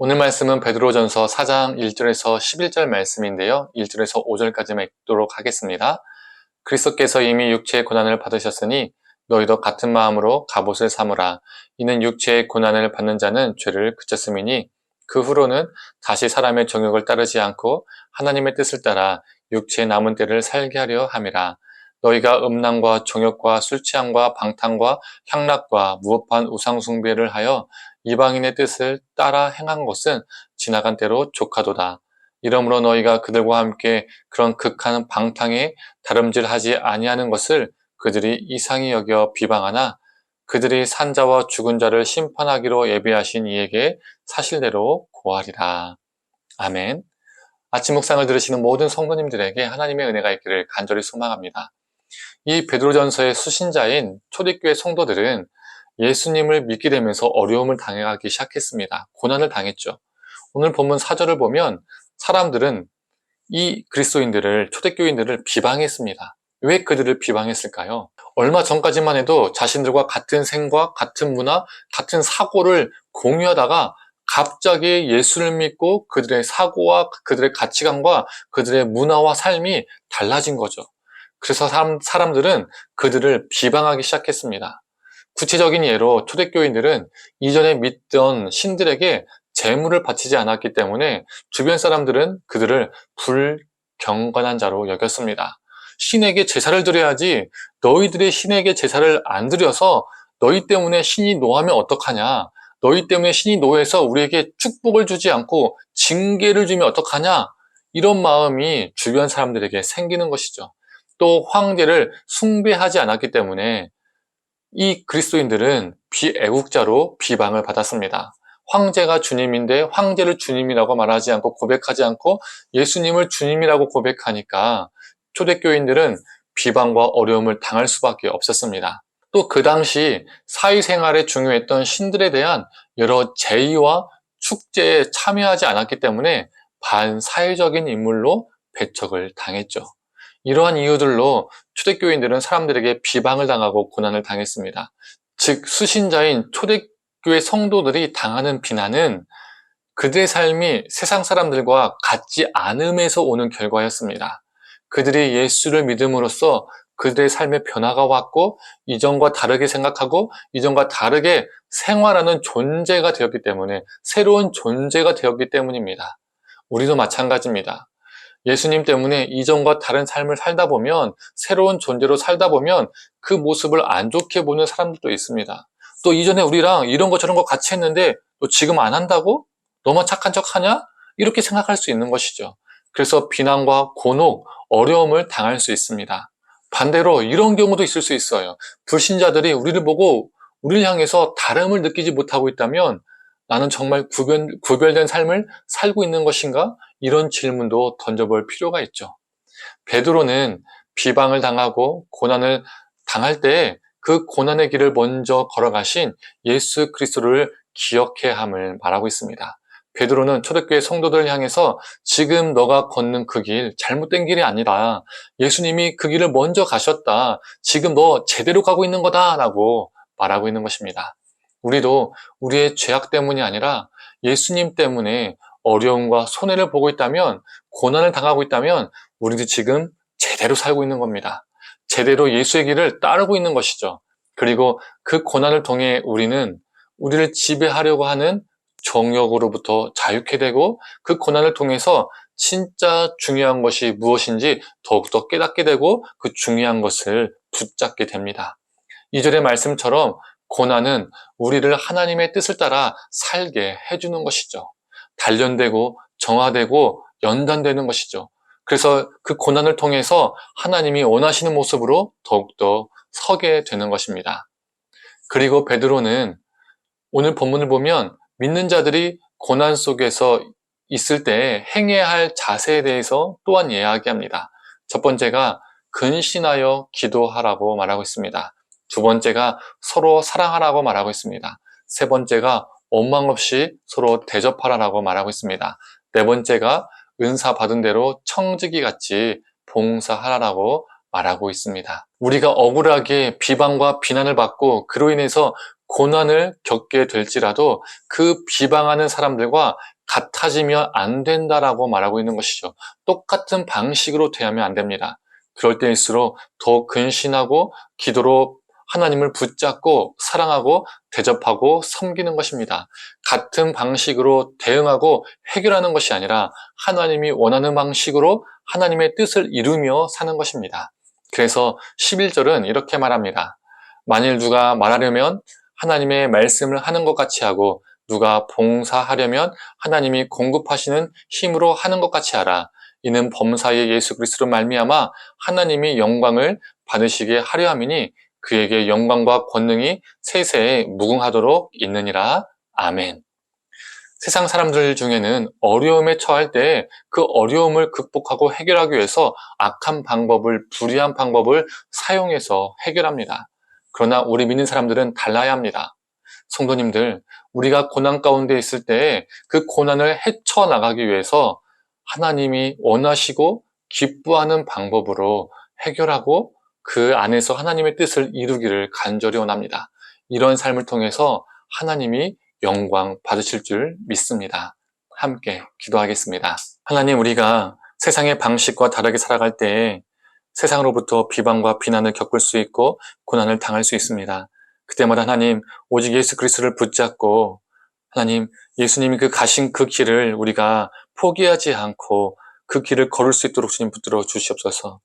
오늘 말씀은 베드로전서 4장 1절에서 11절 말씀인데요. 1절에서 5절까지만 읽도록 하겠습니다. 그리스도께서 이미 육체의 고난을 받으셨으니 너희도 같은 마음으로 갑옷을 삼으라. 이는 육체의 고난을 받는 자는 죄를 그쳤음이니 그 후로는 다시 사람의 정욕을 따르지 않고 하나님의 뜻을 따라 육체의 남은 때를 살게 하려 함이라. 너희가 음란과 정욕과 술취함과 방탕과 향락과 무법한 우상숭배를 하여 이방인의 뜻을 따라 행한 것은 지나간 때로 족하도다. 이러므로 너희가 그들과 함께 그런 극한 방탕에 다름질하지 아니하는 것을 그들이 이상히 여겨 비방하나 그들이 산자와 죽은 자를 심판하기로 예비하신 이에게 사실대로 고하리라. 아멘. 아침 묵상을 들으시는 모든 성도님들에게 하나님의 은혜가 있기를 간절히 소망합니다. 이 베드로전서의 수신자인 초대교회 성도들은 예수님을 믿게 되면서 어려움을 당하기 시작했습니다. 고난을 당했죠. 오늘 본문 4절을 보면 사람들은 이 그리스도인들을, 초대교인들을 비방했습니다. 왜 그들을 비방했을까요? 얼마 전까지만 해도 자신들과 같은 생각, 같은 문화, 같은 사고를 공유하다가 갑자기 예수를 믿고 그들의 사고와 그들의 가치관과 그들의 문화와 삶이 달라진 거죠. 그래서 사람들은 그들을 비방하기 시작했습니다. 구체적인 예로 초대교인들은 이전에 믿던 신들에게 제물을 바치지 않았기 때문에 주변 사람들은 그들을 불경건한 자로 여겼습니다. 신에게 제사를 드려야지 너희들의 신에게 제사를 안 드려서 너희 때문에 신이 노하면 어떡하냐? 너희 때문에 신이 노해서 우리에게 축복을 주지 않고 징계를 주면 어떡하냐? 이런 마음이 주변 사람들에게 생기는 것이죠. 또 황제를 숭배하지 않았기 때문에 이 그리스도인들은 비애국자로 비방을 받았습니다. 황제가 주님인데 황제를 주님이라고 말하지 않고 고백하지 않고 예수님을 주님이라고 고백하니까 초대교인들은 비방과 어려움을 당할 수밖에 없었습니다. 또 그 당시 사회생활에 중요했던 신들에 대한 여러 제의와 축제에 참여하지 않았기 때문에 반사회적인 인물로 배척을 당했죠. 이러한 이유들로 초대교인들은 사람들에게 비방을 당하고 고난을 당했습니다. 즉 수신자인 초대교회 성도들이 당하는 비난은 그들의 삶이 세상 사람들과 같지 않음에서 오는 결과였습니다. 그들이 예수를 믿음으로써 그들의 삶에 변화가 왔고 이전과 다르게 생각하고 이전과 다르게 생활하는 존재가 되었기 때문에 새로운 존재가 되었기 때문입니다. 우리도 마찬가지입니다. 예수님 때문에 이전과 다른 삶을 살다 보면 새로운 존재로 살다 보면 그 모습을 안 좋게 보는 사람들도 있습니다. 또 이전에 우리랑 이런 거 저런 거 같이 했는데 너 지금 안 한다고? 너만 착한 척 하냐? 이렇게 생각할 수 있는 것이죠. 그래서 비난과 곤혹, 어려움을 당할 수 있습니다. 반대로 이런 경우도 있을 수 있어요. 불신자들이 우리를 보고 우리를 향해서 다름을 느끼지 못하고 있다면 나는 정말 구별된 삶을 살고 있는 것인가? 이런 질문도 던져볼 필요가 있죠. 베드로는 비방을 당하고 고난을 당할 때 그 고난의 길을 먼저 걸어가신 예수 그리스도를 기억해야 함을 말하고 있습니다. 베드로는 초대교회 성도들을 향해서 지금 너가 걷는 그 길 잘못된 길이 아니라 예수님이 그 길을 먼저 가셨다. 지금 너 제대로 가고 있는 거다라고 말하고 있는 것입니다. 우리도 우리의 죄악 때문이 아니라 예수님 때문에 어려움과 손해를 보고 있다면, 고난을 당하고 있다면 우리도 지금 제대로 살고 있는 겁니다. 제대로 예수의 길을 따르고 있는 것이죠. 그리고 그 고난을 통해 우리는 우리를 지배하려고 하는 정욕으로부터 자유케 되고 그 고난을 통해서 진짜 중요한 것이 무엇인지 더욱더 깨닫게 되고 그 중요한 것을 붙잡게 됩니다. 2절의 말씀처럼 고난은 우리를 하나님의 뜻을 따라 살게 해주는 것이죠. 단련되고 정화되고 연단되는 것이죠. 그래서 그 고난을 통해서 하나님이 원하시는 모습으로 더욱더 서게 되는 것입니다. 그리고 베드로는 오늘 본문을 보면 믿는 자들이 고난 속에서 있을 때 행해야 할 자세에 대해서 또한 이야기합니다. 첫 번째가 근신하여 기도하라고 말하고 있습니다. 두 번째가 서로 사랑하라고 말하고 있습니다. 세 번째가 원망 없이 서로 대접하라고 말하고 있습니다. 네 번째가 은사 받은 대로 청지기 같이 봉사하라고 말하고 있습니다. 우리가 억울하게 비방과 비난을 받고 그로 인해서 고난을 겪게 될지라도 그 비방하는 사람들과 같아지면 안 된다라고 말하고 있는 것이죠. 똑같은 방식으로 대하면 안 됩니다. 그럴 때일수록 더 근신하고 기도로 하나님을 붙잡고 사랑하고 대접하고 섬기는 것입니다. 같은 방식으로 대응하고 해결하는 것이 아니라 하나님이 원하는 방식으로 하나님의 뜻을 이루며 사는 것입니다. 그래서 11절은 이렇게 말합니다. 만일 누가 말하려면 하나님의 말씀을 하는 것 같이 하고 누가 봉사하려면 하나님이 공급하시는 힘으로 하는 것 같이 하라. 이는 범사의 예수 그리스도로 말미암아 하나님이 영광을 받으시게 하려 함이니 그에게 영광과 권능이 세세에 무궁하도록 있느니라. 아멘. 세상 사람들 중에는 어려움에 처할 때 그 어려움을 극복하고 해결하기 위해서 악한 방법을, 불의한 방법을 사용해서 해결합니다. 그러나 우리 믿는 사람들은 달라야 합니다. 성도님들, 우리가 고난 가운데 있을 때 그 고난을 헤쳐나가기 위해서 하나님이 원하시고 기뻐하는 방법으로 해결하고 그 안에서 하나님의 뜻을 이루기를 간절히 원합니다. 이런 삶을 통해서 하나님이 영광 받으실 줄 믿습니다. 함께 기도하겠습니다. 하나님, 우리가 세상의 방식과 다르게 살아갈 때에 세상으로부터 비방과 비난을 겪을 수 있고 고난을 당할 수 있습니다. 그때마다 하나님, 오직 예수 그리스도를 붙잡고 하나님, 예수님이 가신 그 길을 우리가 포기하지 않고 그 길을 걸을 수 있도록 주님 붙들어 주시옵소서.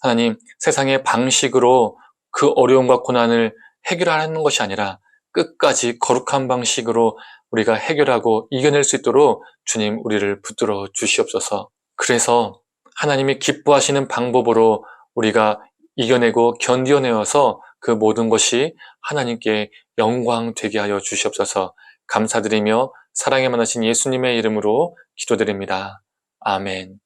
하나님, 세상의 방식으로 그 어려움과 고난을 해결하는 것이 아니라 끝까지 거룩한 방식으로 우리가 해결하고 이겨낼 수 있도록 주님 우리를 붙들어 주시옵소서. 그래서 하나님이 기뻐하시는 방법으로 우리가 이겨내고 견뎌내어서 그 모든 것이 하나님께 영광 되게 하여 주시옵소서. 감사드리며 사랑에 만나신 예수님의 이름으로 기도드립니다. 아멘.